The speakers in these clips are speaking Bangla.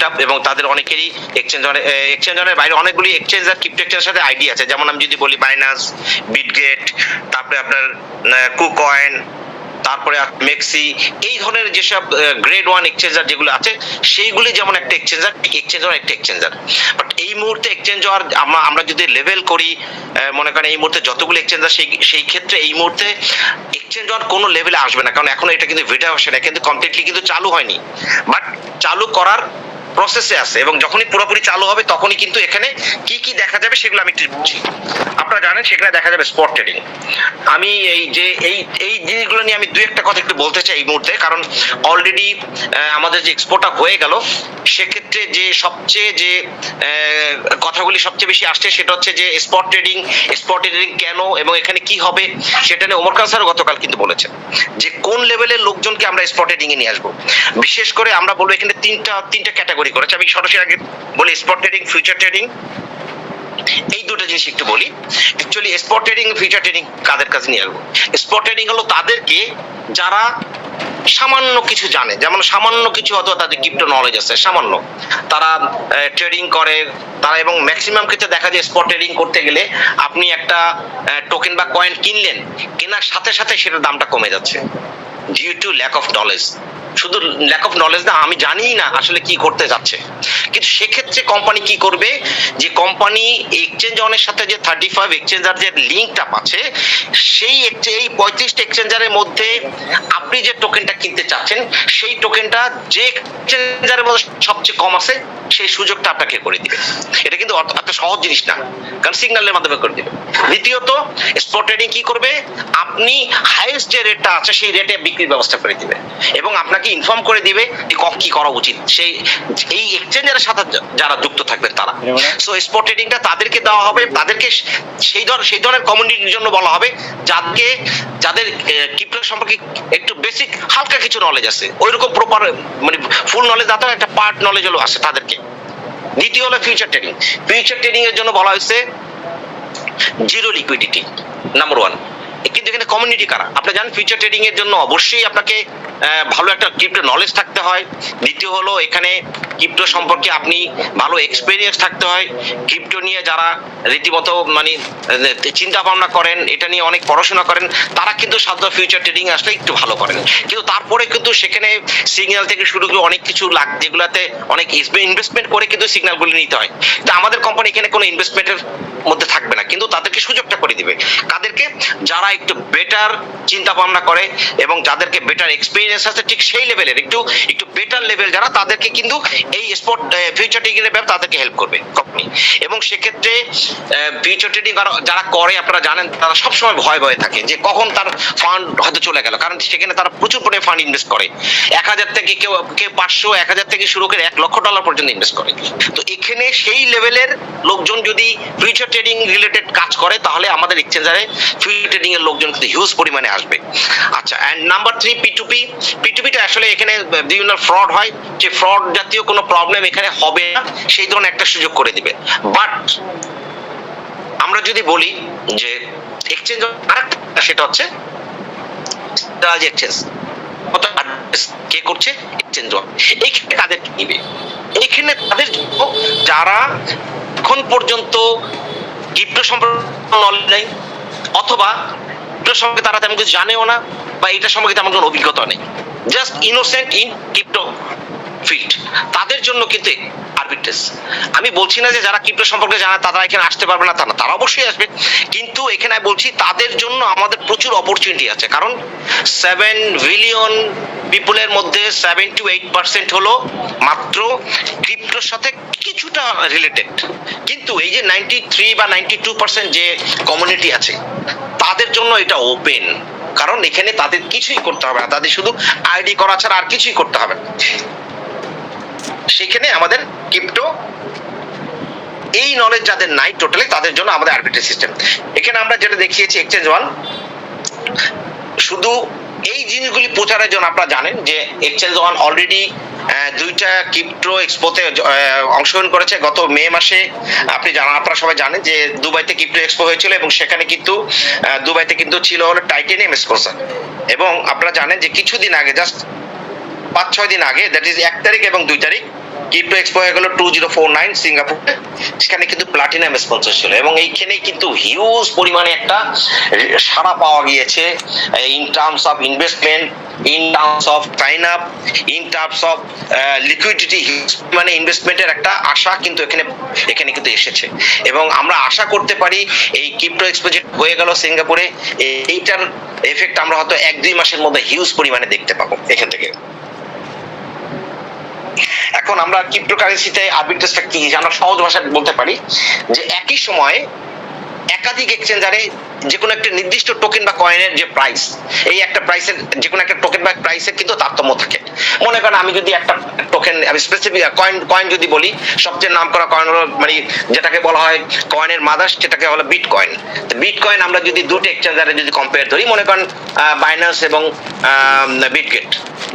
আপ এবং তাদের অনেকেরই এক্সচেঞ্জের বাইরে অনেকগুলি এক্সচেঞ্জ আর ক্রিপ্টো এক্সচেঞ্জের সাথে আইডি আছে। যেমন আমি যদি বলি বাইন্যান্স, বিটগেট, তারপরে আপনার কুকয়েন, তারপরে মেক্সি, এই ধরনের যেসব গ্রেড ওয়ান এক্সচেঞ্জার যেগুলো আছে সেইগুলি যেমন একটা এক্সচেঞ্জার একটা এক্সচেঞ্জার। বাট এই মুহূর্তে এক্সচেঞ্জার আমরা যদি লেভেল করি, মনে করেন এই মুহূর্তে যতগুলো এক্সচেঞ্জার সেই ক্ষেত্রে এই মুহূর্তে এক্সচেঞ্জার কোনো লেভেলে আসবে না, কারণ এখন এটা কিন্তু ভিটা ভার্সন, কিন্তু কমপ্লিটলি কিন্তু চালু হয়নি, বাট চালু করার প্রসেসে আছে এবং যখনই পুরোপুরি চালু হবে তখনই কিন্তু এখানে কি কি দেখা যাবে সেগুলো আমি একটু বলছি। আপনারা জানেন সেখানে দেখা যাবে স্পট ট্রেডিং। আমি এই জিনিসগুলো নিয়ে আমি দুই একটা কথা একটু বলতে চাই এই মুহূর্তে, কারণ অলরেডি আমাদের যে এক্সপোর্টটা হয়ে গেল সেক্ষেত্রে যে সবচেয়ে যে কথাগুলি সবচেয়ে বেশি আসছে সেটা হচ্ছে যে স্পট ট্রেডিং কেন এবং এখানে কি হবে সেটা নিয়ে ওমর খান স্যার গতকাল কিন্তু বলেছেন যে কোন লেভেলের লোকজনকে আমরা স্পট ট্রেডিং এ নিয়ে আসবো। বিশেষ করে আমরা বলবো এখানে তিনটা ক্যাটাগরি করেছে। আমি সরাসরি আগে বলি স্পট ট্রেডিং, ফিউচার ট্রেডিং, এই দুটো জিনিস একটু বলি। Actually spot trading, future trading কাদের কাছে নিয়ে আসবো? স্পট ট্রেডিং হলো তাদেরকে যারা সামান্য কিছু জানে, যেমন সামান্য কিছু হয়তো তাদের ক্রিপ্টো নলেজ আছে, সামান্য তারা ট্রেডিং করে তারা, এবং ম্যাক্সিমাম ক্ষেত্রে দেখা যায় স্পট ট্রেডিং করতে গেলে আপনি একটা টোকেন বা কয়েন কিনলেন, কেনার সাথে সাথে সেটার দামটা কমে যাচ্ছে due to lack of knowledge. শুধু ল্যাক অফ নলেজ না, আমি জানিই না আসলে কি করতে যাচ্ছে। কিন্তু সেক্ষেত্রে কোম্পানি কি করবে, যে কোম্পানি এক্সচেঞ্জ অনের সাথে যে 35 এক্সচেঞ্জার যে লিঙ্কটা পাচ্ছে সেই 35টা এক্সচেঞ্জারের মধ্যে আপনি যে টোকেনটা কিনতে চাচ্ছেন সেই টোকেনটা যে এক্সচেঞ্জারের মধ্যে সবচেয়ে কম আছে সেই সুযোগটা আপনাকে করে দিবে। এটা কিন্তু একটা সহজ জিনিস না, কারণ সিগন্যালের মাধ্যমে করে দিবে। দ্বিতীয়ত স্পট ট্রেডিং কি করবে, আপনি হাইয়েস্ট যে রেটটা আছে সেই রেটে বিক্রির ব্যবস্থা করে দিবে এবং আপনাকে ইনফর্ম করে দিবে কি করা উচিত সেই এই এক্সচেঞ্জারের সাথে যারা যুক্ত থাকবেন তারা। সো স্পট ট্রেডিংটা তাদেরকে দেওয়া হবে, তাদেরকে সেই ধরনের কমিউনিটির জন্য বলা হবে যাদের ক্রিপ্টো সম্পর্কে একটু বেসিক হালকা কিছু নলেজ আছে, ওইরকম প্রপার মানে ফুল নলেজ না থাকলে একটা পার্ট নলেজ হলো আছে তাদেরকে। দ্বিতীয় হলো ফিউচার ট্রেডিং এর জন্য বলা হয়েছে জিরো লিকুইডিটি, নাম্বার ওয়ান। কিন্তু এখানে কমিউনিটি কারা? আপনি জানেন ফিউচার ট্রেডিং এর জন্য অবশ্যই আপনাকে ভালো একটা ক্রিপ্টো নলেজ থাকতে হয়। দ্বিতীয় হলো এখানে ক্রিপ্টো সম্পর্কে আপনি ভালো এক্সপেরিয়েন্স থাকতে হয়। ক্রিপ্টো নিয়ে যারা রীতিমতো মানে চিন্তা ভাবনা করেন, এটা নিয়ে অনেক পড়াশোনা করেন, তারা কিন্তু সাধারণত ফিউচার ট্রেডিং আসলে একটু ভালো করেন। কিন্তু তারপরে কিন্তু সেখানে সিগন্যাল থেকে শুরু করে অনেক কিছু যেগুলাতে অনেক ইনভেস্টমেন্ট করে কিন্তু সিগন্যালগুলি নিতে হয়। তো আমাদের কোম্পানি এখানে কোনো ইনভেস্টমেন্টের মধ্যে থাকবে না, কিন্তু তাদেরকে সুযোগটা করে দিবে। কাদেরকে? যারা একটু বেটার চিন্তা ভাবনা করে এবং যাদেরকে বেটার এক্সপিরিয়েন্স আছে ঠিক সেই লেভেলের একটু বেটার লেভেল যারা, তাদেরকে কিন্তু এই স্পট ফিউচার ট্রেডিং এর ব্যাপারে তাদেরকে হেল্প করবে কোম্পানি। এবং সেক্ষেত্রে ফিউচার ট্রেডিং যারা করে আপনারা জানেন তারা সবসময় ভয়ে থাকে যে কখন তার ফান্ড হয়তো চলে গেল, কারণ সেখানে তারা প্রচুর পরিমাণে ফান্ড ইনভেস্ট করে। 1000 থেকে কেউ 500, 1000 থেকে শুরু করে $1,00,000 পর্যন্ত ইনভেস্ট করে। তো এখানে সেই লেভেলের লোকজন যদি ফিউচার ট্রেডিং রিলেটেড কাজ করে তাহলে আমাদের এক্সচেঞ্জারে ফিউচার ট্রেডিং এর লোকজন কিন্তু হিউজ পরিমাণে আসবে। আচ্ছা, এন্ড নাম্বার 3 P2P টা আসলে এখানে বিভিন্ন ফ্রড হয়, যে ফ্রড জাতীয় কোনো প্রবলেম এখানে হবে না সেই ধরনের একটা সুযোগ করে দিবে। বাট আমরা যদি বলি যে এক্সচেঞ্জ আরেকটা, সেটা হচ্ছে এক্সচেঞ্জ কে করছে, এক্সচেঞ্জ। এইখানে কাদের নিবে? এইখানে তাদের যারা এখন পর্যন্ত ক্রিপ্টো সম্পর্কে নলেজ নেই, অথবা ক্রিপ্টো সম্পর্কে তারা তেমন কিছু জানেও না, বা এটা সম্পর্কে তেমন কোনো অভিজ্ঞতা নেই, just innocent in crypto field, তাদের জন্য কিন্তু আরবিট্রেজ। আমি বলছি না যে যারা ক্রিপ্টো সম্পর্কে জানে তারা এখানে আসতে পারবে না, তারা অবশ্যই আসবে, কিন্তু এখানে বলছি তাদের জন্য আমাদের প্রচুর অপরচুনিটি আছে। কারণ 7 বিলিয়ন পিপলের মধ্যে 7 to 8% হলো মাত্র ক্রিপ্টোর সাথে কিছুটা রিলেটেড, কিন্তু এই যে 93 বা 92% যে কমিউনিটি আছে তাদের জন্য এটা ওপেন। কারণ এখানে তাদের কিছুই করতে হবে না, তাদের শুধু আইডি করা ছাড়া আর কিছুই করতে হবে না। সেখানে আমাদের ক্রিপ্টো এই নলেজ যাদের নাই টোটালি, তাদের জন্য আমাদের আরবিট্রেজ সিস্টেম। এখানে আমরা যেটা দেখিয়েছি এক্সচেঞ্জ ওয়ান, শুধু এই জিনিসগুলি প্রচারের জন্য। আপনারা জানেন যে এক্সচেঞ্জ ওয়ান অলরেডি 2টা ক্রিপ্টো এক্সপোতে অংশগ্রহণ করেছে গত মে মাসে। আপনারা সবাই জানেন যে দুবাইতে ক্রিপ্টো এক্সপো হয়েছিল এবং সেখানে কিন্তু দুবাইতে কিন্তু ছিল হলো টাইটেনিয়াম স্পন্সর। এবং আপনারা জানেন যে কিছুদিন আগে, জাস্ট 5-6 দিন আগে, দ্যাট ইজ 1 তারিখ এবং 2 তারিখ, ক্রিপ্টো এক্সপো হয়ে গেল 2049 সিঙ্গাপুরে, সেখানে কিন্তু প্লাটিনাম স্পন্সর ছিল এবং এইখানেই কিন্তু হিউজ পরিমাণে একটা সাড়া পাওয়া গিয়েছে in terms of investment, in terms of sign up, in terms of liquidity, huge মানে ইনভেস্টমেন্টের একটা আশা কিন্তু এখানে কিন্তু এসেছে এবং আমরা আশা করতে পারি এই ক্রিপ্টো এক্সপো যে হয়ে গেল সিঙ্গাপুরে, এইটার এফেক্ট আমরা হয়তো 1-2 মাসের মধ্যে হিউজ পরিমাণে দেখতে পাবো এখান থেকে। এখন আমরা ক্রিপ্টোকারেন্সিতে আরবিট্রেজটা কি আমরা সহজ ভাষায় বলতে পারি যে একই সময়ে একাধিক এক্সচেঞ্জারে যে কোনো একটা নির্দিষ্ট টোকেন বা কয়েনের যে প্রাইস, এই একটা প্রাইসের যে কোনো একটা টোকেন বা প্রাইসের কিন্তু তারতম্য থাকে। মনে করেন আমি যদি একটা টোকেন, আমি স্পেসিফিক কয়েন যদি বলি, সবচেয়ে নাম করা কয়েন হলো মানে যেটাকে বলা হয় কয়েনের মাদার, সেটাকে হলো বিটকয়েন। তো বিটকয়েন আমরা যদি দুটো এক্সচেঞ্জারে যদি কম্পেয়ার ধরি, মনে করেন বাইন্যান্স এবং বিটগেট,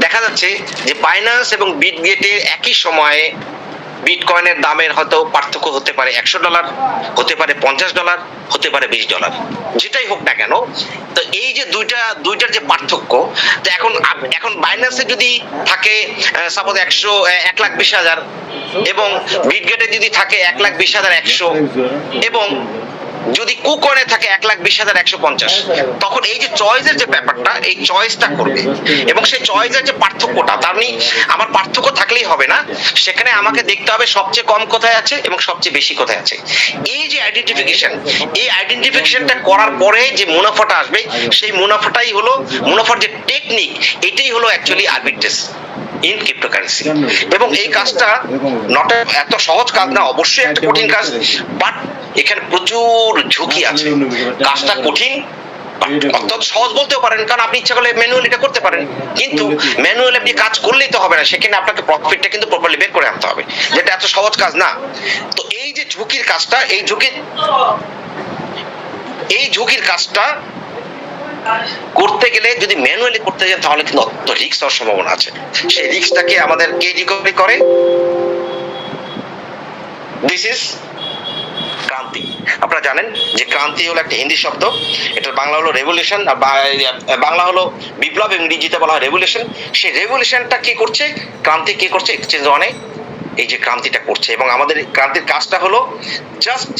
দেখা যাচ্ছে যে বাইন্যান্স এবং বিটগেটের একই সময়ে বিটকয়েনের দামের হয়তো পার্থক্য হতে পারে $100, হতে পারে $50, হতে পারে $20, যেটাই হোক না কেন। তো এই যে দুইটার যে পার্থক্য, তো এখন বাইন্যান্সে যদি থাকে সাপোজ 1,20,000 এবং বিটগেটে যদি থাকে 1,20,100 এবং যদি কুকয়েনে থাকে 1,20,150, তখন এই যে চয়েসের যে ব্যাপারটা, এই চয়েসটা করবে এবং সেই চয়েসের যে পার্থক্যটা, তার মানে আমার পার্থক্য থাকলেই হবে না, সেখানে আমাকে দেখতে হবে সবচেয়ে কম কোথায় আছে এবং সবচেয়ে বেশি কোথায় আছে। এই যে আইডেন্টিফিকেশন, এই আইডেন্টিফিকেশনটা করার পরে যে মুনাফাটা আসবে, সেই মুনাফাটাই হলো মুনাফার যে টেকনিক, এটাই হলো অ্যাকচুয়ালি আরবিট্রেজ ইন ক্রিপ্টোকারেন্সি। এবং এই কাজটা নট এত সহজ কাজ না, অবশ্যই একটা কঠিন কাজ, বাট এখানে প্রচুর ঝুঁকি আছে। কাজটা কঠিন, অত্যন্ত সহজ বলতেও পারেন, কারণ আপনি ইচ্ছা করলে ম্যানুয়ালি এটা করতে পারেন, কিন্তু ম্যানুয়ালি আপনি কাজ করলেই তো হবে না, সেখানে আপনাকে প্রফিটটা কিন্তু প্রপারলি বের করে আনতে হবে, যেটা এত সহজ কাজ না। তো এই যে ঝুঁকির কাজটা, এই ঝুঁকির কাজটা করতে গেলে যদি ম্যানুয়ালি করতে যান, তাহলে কিন্তু অত রিস্ক হওয়ার সম্ভাবনা আছে। সেই রিস্কটাকে আমাদের কে রিকভারি করে? দিস ইজ ক্রান্তি। আপনারা জানেন যে ক্রান্তি হলো একটা হিন্দি শব্দ, এটার বাংলা হলো রেভলিউশন, আর বাংলা হলো বিপ্লব, ইংরেজিতে বলা হয় রেভলিউশন। সেই রেভলিউশনটা কি করছে? ক্রান্তি কি করছে? এক্সচেঞ্জ ওয়ানে এই যে ক্রান্তিটা করছে, এবং আমাদের ক্রান্তির কাজটা হলো জাস্ট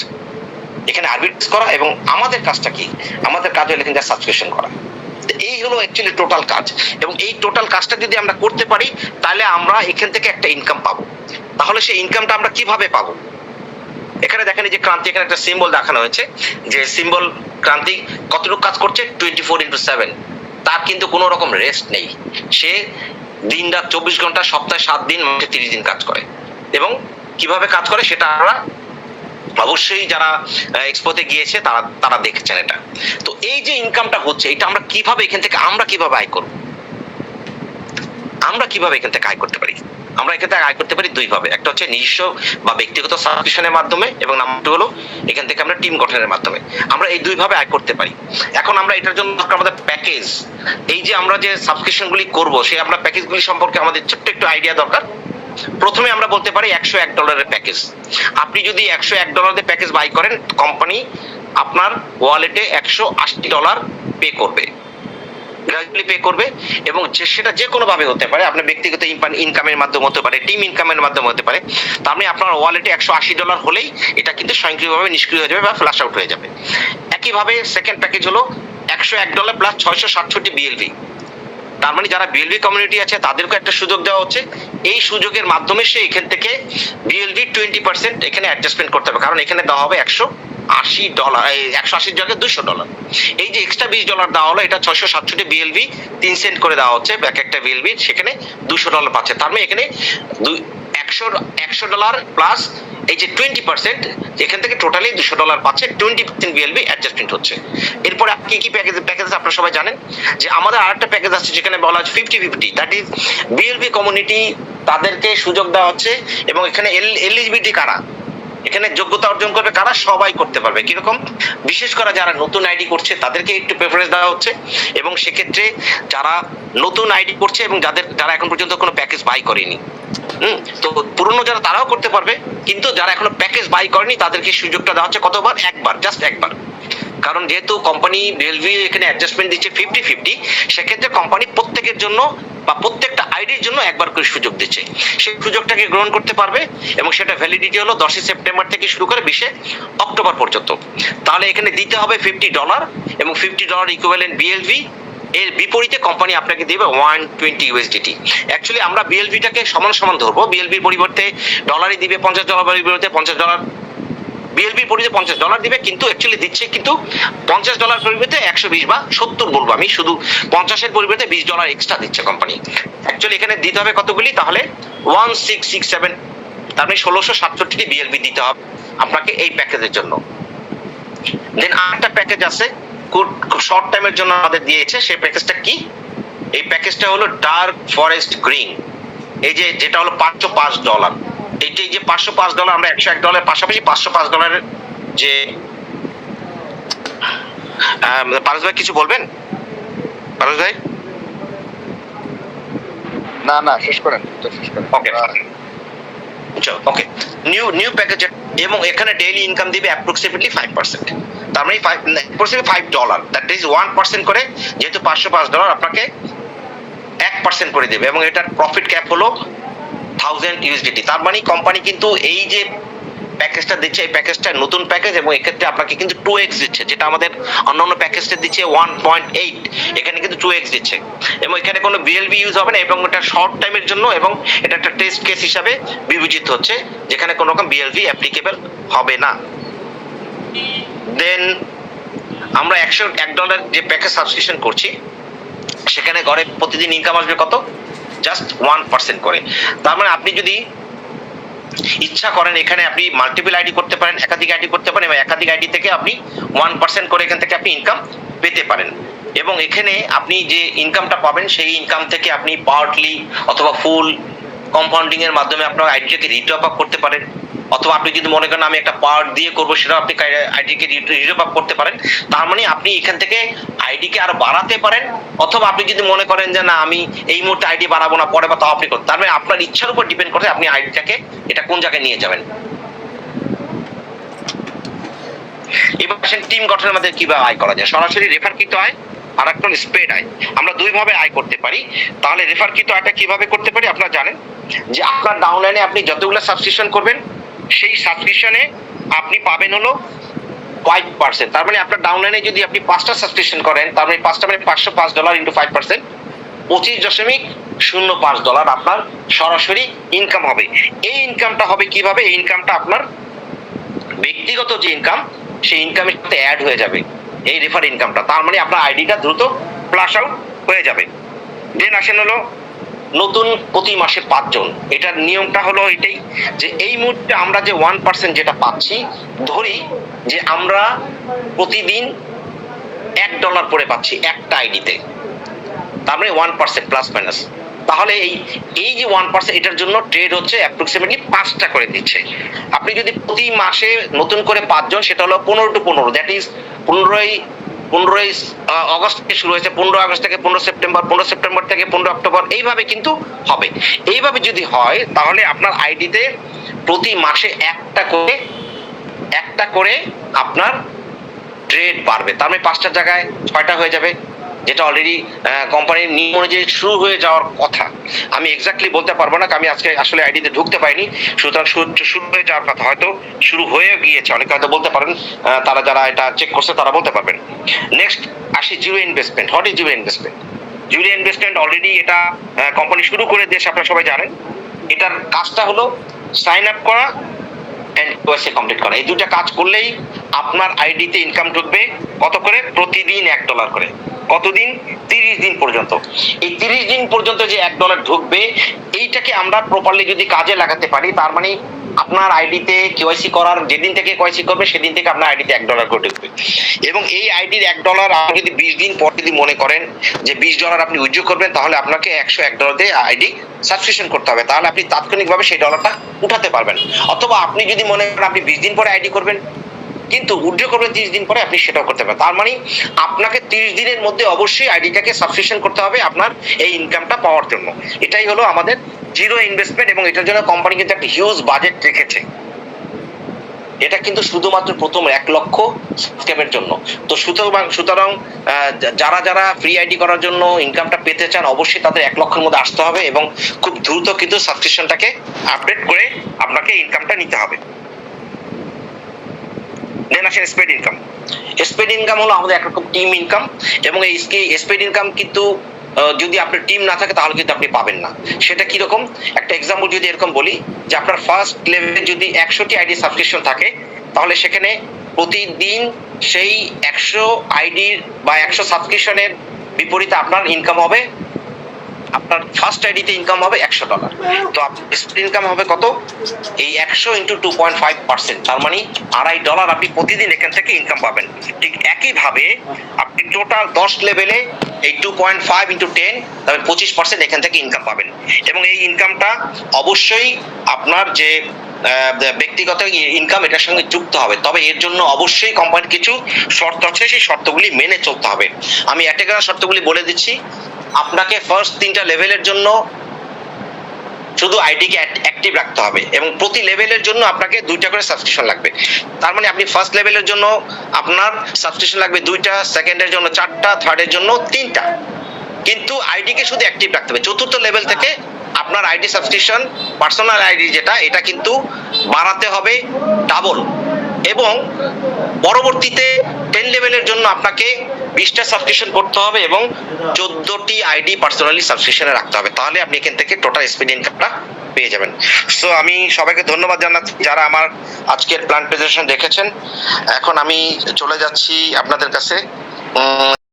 এখানে আরবিট্রেজ করা, এবং আমাদের কাজটা কি? আমাদের কাজ হলো এখানে সাবস্ক্রিপশন করা। এই হলো অ্যাকচুয়ালি টোটাল কাজ, এবং এই টোটাল কাজটা যদি আমরা করতে পারি, তাহলে আমরা এখান থেকে একটা ইনকাম পাবো। তাহলে সেই ইনকামটা আমরা কিভাবে পাবো? এখানে দেখেন এই যে ক্রান্তি, এখানে একটা সিম্বল দেখানো হয়েছে, যে সিম্বল ক্রান্তি কতটুকু কাজ করছে? 24/7। তার কিন্তু কোনো রকম রেস্ট নেই, সে দিন রাত 24 ঘন্টা, সপ্তাহে 7 দিন, মাসে 30 দিন কাজ করে। এবং কিভাবে কাজ করে সেটা আমরা অবশ্যই যারা এক্সপোতে গিয়েছে তারা দেখেছেন এটা। তো এই যে ইনকামটা হচ্ছে, এটা আমরা কিভাবে এখান থেকে কিভাবে আয় করব? আমরা কিভাবে এখান থেকে আয় করতে পারি? আমরা এখান থেকে আয় করতে পারি দুই ভাবে। একটা হচ্ছে নিজস্ব বা ব্যক্তিগত সাবস্ক্রিপশনের মাধ্যমে, এবং নাম্বার 2 হলো এখান থেকে আমরা টিম গঠনের মাধ্যমে। আমরা এই দুই ভাবে আয় করতে পারি। এখন আমরা এটার জন্য আমাদের প্যাকেজ, এই যে আমরা যে সাবস্ক্রিপশনগুলি করব, সেই আমরা প্যাকেজগুলি সম্পর্কে আমাদের ছোট্ট একটু আইডিয়া দরকার। প্রথমে আমরা বলতে পারি $101 প্যাকেজ। আপনি যদি $101 প্যাকেজ বাই করেন, কোম্পানি আপনার ওয়ালেটে $180 পে করবে, গ্রাজুয়ালি পে করবে, এবং সেটা যে কোনো ভাবে হতে পারে। আপনার ব্যক্তিগত ইনকামের মাধ্যমে হতে পারে, টিম ইনকামের মাধ্যমে হতে পারে। তার মানে আপনার ওয়ালেটে $180 হলেই এটা কিন্তু স্বয়ংক্রিয়ভাবে নিষ্ক্রিয় হয়ে যাবে বা ফ্ল্যাশ আউট হয়ে যাবে। একইভাবে সেকেন্ড প্যাকেজ হলো $101 প্লাস 667 BLV। তার মানে যারা বিএলভি কমিউনিটি আছে তাদেরকে একটা সুযোগ দেওয়া হচ্ছে। এই সুযোগের মাধ্যমে সে এখান থেকে বিএলভি 20% এখানে অ্যাডজাস্টমেন্ট করতে হবে, কারণ এখানে দেওয়া হবে $180, 180 জায়গায় $200। এই যে এক্সট্রা $20 দেওয়া হলো, এটা 667 বিএলভি 3 সেন্ট করে দেওয়া হচ্ছে এক একটা বিএলভি, সেখানে $200 পাচ্ছে। তার মানে এখানে $100 প্লাস এই যে 20%, এখান থেকে টোটালি $200 পাচ্ছে, 20% বিএলভি অ্যাডজাস্টমেন্ট হচ্ছে। এরপরে কি কি প্যাকেজ আপনারা সবাই জানেন যে আমাদের আরেকটা প্যাকেজ আছে, যেখানে বলা হচ্ছে 50-50, দ্যাট ইজ বিএলভি কমিউনিটি তাদেরকে সুযোগ দেওয়া হচ্ছে, এবং এখানে এলিজিবিলিটি কারা, এখানে যোগ্যতা অর্জন করবে কারা, সবাই করতে পারবে। কিরকম? বিশেষ করে যারা নতুন আইডি করছে তাদেরকে একটু প্রেফারেন্স দেওয়া হচ্ছে, এবং সেক্ষেত্রে যারা নতুন আইডি করছে এবং যারা এখন পর্যন্ত কোনো প্যাকেজ বাই করেনি, তো পুরনো যারা তারাও করতে পারবে, কিন্তু যারা এখনো প্যাকেজ বাই করেনি তাদেরকে সুযোগটা দেওয়া হচ্ছে কতবার? একবার, জাস্ট একবার। কারণ যেহেতু কোম্পানি বিএলভি এখানে অ্যাডজাস্টমেন্ট দিচ্ছে 50-50, সেক্ষেত্রে কোম্পানি প্রত্যেকের জন্য বা প্রত্যেকটা আইডির জন্য একবার করে সুযোগ দিচ্ছে। সেই সুযোগটাকে গ্রহণ করতে পারবে এবং সেটা ভ্যালিডিটি হলো 10 সেপ্টেম্বর থেকে শুরু করে 20 অক্টোবর পর্যন্ত। তাহলে এখানে দিতে হবে $50 এবং $50 ইকুইভ্যালেন্ট বিএলভি। এর বিপরীতে কোম্পানি আপনাকে দিবে 120 ইউএসডিটি। অ্যাকচুয়ালি আমরা বিএলভিটাকে সমান সমান ধরবো, বিএলভির পরিবর্তে ডলারই দিবে, $50 পরিবর্তে $50, বিএলবির পরিবর্তে $50 দিবে, কিন্তু অ্যাকচুয়ালি দিচ্ছে কিন্তু $50 পরিবর্তে 120 বা 70 বলবো আমি, শুধু 50-এর পরিবর্তে $20 এক্সট্রা দিচ্ছে কোম্পানি। অ্যাকচুয়ালি এখানে দিতে হবে কতগুলি, তাহলে 1667, তার মানে 1667টি বিএলবি দিতে হবে আপনাকে এই প্যাকেজের জন্য। দেন আরেকটা প্যাকেজ আছে খুব শর্ট টাইমের জন্য আমাদের দিয়েছে, সেই প্যাকেজটা কি? এই প্যাকেজটা হলো ডার্ক ফরেস্ট গ্রিন, এই যে যেটা হলো $505। এইটাই যে $505, আমরা $101 পাশাপাশি $505 যে পারস ভাই কিছু বলবেন? পারস ভাই না শেষ করেন, ওকে ওকে। নিউ প্যাকেজ এবং এখানে ডেইলি ইনকাম দিবে অ্যাপ্রক্সিমেটলি 5%, তার মানে $5, দ্যাট ইজ 1% করে, যেহেতু $505 আপনাকে 1% করে দেবে এবং এটার প্রফিট ক্যাপ হলো 1000 ইউএসডিটি। তার মানে কোম্পানি কিন্তু এই যে প্যাকেজটা দিচ্ছে, এই প্যাকেজটা নতুন প্যাকেজ এবং এক্ষেত্রে আপনাকে কিন্তু 2x দিচ্ছে, যেটা আমাদের অন্যান্য প্যাকেজটা দিচ্ছে 1.8, এখানে কিন্তু 2x দিচ্ছে এবং এখানে কোনো বিএলবি ইউজ হবে না এবং এটা শর্ট টাইমের জন্য এবং এটা একটা টেস্ট কেস হিসাবে বিবেচিত হচ্ছে, যেখানে কোনো রকম বিএলবি অ্যাপ্লিকেবল হবে না। দেন আমরা $101 যে প্যাকেজ সাবস্ক্রিপশন করছি, সেখানে গড়ে প্রতিদিন ইনকাম আসবে কত? জাস্ট 1% করে। তার মানে আপনি যদি ইচ্ছা করেন এখানে আপনি মাল্টিপল আইডি করতে পারেন, একাধিক আইডি করতে পারেন এবং একাধিক আইডি থেকে আপনি 1% করে এখান থেকে আপনি ইনকাম পেতে পারেন। এবং এখানে আপনি যে ইনকামটা পাবেন সেই ইনকাম থেকে আপনি পার্টলি অথবা ফুল কম্পাউন্ডিং এর মাধ্যমে আপনার আইডিটাকে রিটপ আপ করতে পারেন, অথবা আপনি যদি মনে করেন আমি একটা পার্ট দিয়ে করবো, সেটা আপনি আইডিকে রিটপ আপ করতে পারেন। তার মানে আপনি এখান থেকে আইডিকে আরো বাড়াতে পারেন, অথবা আপনি যদি মনে করেন যে না আমি এই মুহূর্তে আইডি বাড়াবো না, পরে বা তাও আপনি করতে, তার মানে আপনার ইচ্ছার উপর ডিপেন্ড করে আপনি আইডিটাকে এটা কোন জায়গায় নিয়ে যাবেন। এবার টিম গঠনের মধ্যে কিভাবে আয় করা যায়? সরাসরি রেফারকৃত আয় আর একটা স্প্রেড আয়, আমরা দুই ভাবে আয় করতে পারি। তাহলে রেফারকৃত আয়টা কিভাবে করতে পারি? আপনারা জানেন যে আপনার ডাউনলাইনে আপনি যতগুলো সাবস্ক্রিপশন করবেন সেই সাবস্ক্রিপশনে আপনি পাবেন হলো 5%। তার মানে আপনার ডাউনলাইনে যদি আপনি 5টা সাবস্ক্রিপশন করেন, তার মানে 5টা মানে $505 ইন্টু 5%, $25.05 আপনার সরাসরি ইনকাম হবে। এই ইনকামটা হবে কিভাবে? এই ইনকামটা আপনার ব্যক্তিগত যে ইনকাম, সেই ইনকামের সাথে অ্যাড হয়ে যাবে এই রেফার ইনকামটা। তার মানে আপনার আইডিটা দ্রুত ফ্লাশ আউট হয়ে যাবে। দেন আসেন হলো নতুন প্রতি মাসে 5 জন। এটার নিয়মটা হলো এটাই যে এই মুহূর্তে আমরা যে 1% যেটা পাচ্ছি, ধরি যে আমরা প্রতিদিন $1 করে পাচ্ছি একটা আইডিতে, তার মানে 1% প্লাস মাইনাস। তাহলে এই যে 1%, এটার জন্য ট্রেড হচ্ছে অ্যাপ্রক্সিমেটলি 5টা করে দিচ্ছে। আপনি যদি প্রতি মাসে নতুন করে 5 জন, সেটা হলো 15 to 15, দ্যাট ইজ 15ই অগস্ট থেকে শুরু হয়েছে, 15 আগস্ট থেকে 15 সেপ্টেম্বর, 15 সেপ্টেম্বর থেকে 15 অক্টোবর, এইভাবে কিন্তু হবে। এইভাবে যদি হয় তাহলে আপনার আইডিতে প্রতি মাসে একটা করে আপনার ট্রেড বাড়বে। তার মানে 5টার জায়গায় 6টা হয়ে যাবে, যেটা অলরেডি কোম্পানির নিয়ম অনুযায়ী শুরু হয়ে যাওয়ার কথা। আমি এক্স্যাক্টলি বলতে পারবো না, আমি আজকে আসলে আইডিতে ঢুকতে পাইনি, সুতরাং শুরু হয়ে যাওয়ার কথা, হয়তো শুরু হয়ে গিয়েছে, অনেকে হয়তো বলতে পারেন, তারা যারা এটা চেক করছে তারা বলতে পারবেন। নেক্সট আসি zero investment. What is zero investment? Zero investment already এটা কোম্পানি শুরু করে দিয়েছে, আপনারা সবাই জানেন। এটার কাজটা হলো সাইন আপ করা এন্ড কেওয়াইসি কমপ্লিট করা। এই দুটো কাজ করলেই আপনার আইডিতে ইনকাম ঢুকবে। কত করে? প্রতিদিন $1 করে। কতদিন? 30 দিন পর্যন্ত। এই 30 দিন পর্যন্ত যে $1 ঢুকবে, এইটাকে আমরা প্রপারলি যদি কাজে লাগাতে পারি, তার মানে আপনার আইডিতে কেওয়াইসি করার যেদিন থেকে কেওয়াইসি করবে সেদিন থেকে আপনার আইডিতে $1 করে ঢুকবে। এবং এই আইডির $1 আপনি যদি 20 দিন পর যদি মনে করেন যে $20 আপনি উইথড্র করবেন, তাহলে আপনাকে $101 দিয়ে আইডি সাবস্ক্রিপশন করতে হবে, তাহলে আপনি তাৎক্ষণিকভাবে সেই ডলারটা উঠাতে পারবেন। অথবা আপনি যদি মনে করেন আপনি 20 দিন পরে আইডি করবেন কিন্তু উইথড্র করবেন 30 দিন পরে, আপনি সেটাও করতে পারেন। তার মানে আপনাকে 30 দিনের মধ্যে অবশ্যই আইডিটাকে সাবস্ক্রিপশন করতে হবে আপনার এই ইনকামটা পাওয়ার জন্য। এটাই হলো আমাদের জিরো ইনভেস্টমেন্ট এবং এটার জন্য কোম্পানি কিন্তু একটা হিউজ বাজেট রেখেছে। এটা কিন্তু শুধুমাত্র প্রথম 1 লক্ষ সাবস্ক্রাইবের জন্য। তো সুতরাং যারা যারা ফ্রি আইডি করার জন্য ইনকামটা পেতে চান অবশ্যই তাদের 1 লক্ষের মধ্যে আসতে হবে এবং খুব দ্রুত কিন্তু সাবস্ক্রিপশনটাকে আপডেট করে আপনাকে ইনকামটা নিতে হবে। দেন আসেন স্পেড ইনকাম। স্পেড ইনকাম হলো আমাদের একরকম টিম ইনকাম এবং এই স্পেড ইনকাম কিন্তু যদি আপনার টিম না থাকে তাহলে কিন্তু আপনি পাবেন না। সেটা কিরকম, একটা এক্সাম্পল যদি এরকম বলি যে আপনার ফার্স্ট লেভেলে যদি 100টি আইডি সাবস্ক্রিপশন থাকে তাহলে সেখানে প্রতিদিন সেই 100 আইডির বা 100 সাবস্ক্রিপশনের বিপরীতে আপনার ইনকাম হবে, আপনার ফার্স্ট আইডিতে ইনকাম হবে $100। তো আপনার ইনকাম হবে কত, এই 100 ইন্টু 2.5%, তার মানে $2.5 আপনি প্রতিদিন এখান থেকে ইনকাম পাবেন। ঠিক একইভাবে আপনি টোটাল 10 লেভেলে এই 2.5 ইন্টু 10 তবে 25% এখান থেকে ইনকাম পাবেন এবং এই ইনকামটা অবশ্যই আপনার যে ব্যক্তিগত ইনকাম এটার সঙ্গে যুক্ত হবে। তবে এর জন্য অবশ্যই কোম্পানির কিছু শর্ত আছে, সেই শর্তগুলি মেনে চলতে হবে। আমি একটা করে শর্তগুলি বলে দিচ্ছি। আপনাকে ফার্স্ট 3টা লেভেলের জন্য শুধু আইডিকে অ্যাক্টিভ রাখতে হবে এবং প্রতি লেভেলের জন্য আপনাকে 2টা করে সাবস্ক্রিপশন লাগবে। তার মানে আপনি ফার্স্ট লেভেলের জন্য আপনার সাবস্ক্রিপশন লাগবে 2টা, সেকেন্ডের জন্য 4টা, থার্ডের জন্য 3টা, কিন্তু আইডিকে শুধু অ্যাক্টিভ রাখতে হবে। চতুর্থ লেভেল থেকে আপনার আইডি সাবস্ক্রিপশন, পার্সোনাল আইডি যেটা, এটা কিন্তু বাড়াতে হবে ডাবল এবং পরবর্তীতে 10 লেভেলের জন্য আপনাকে 20টা সাবস্ক্রিপশন করতে হবে এবং 14টি আইডি পার্সোনালি সাবস্ক্রিপশনে রাখতে হবে, তাহলে আপনি এখান থেকে টোটাল স্পেড ইনকামটা পেয়ে যাবেন। সো আমি সবাইকে ধন্যবাদ জানাচ্ছি যারা আমার আজকের প্ল্যান প্রেজেন্টেশন দেখেছেন। এখন আমি চলে যাচ্ছি আপনাদের কাছে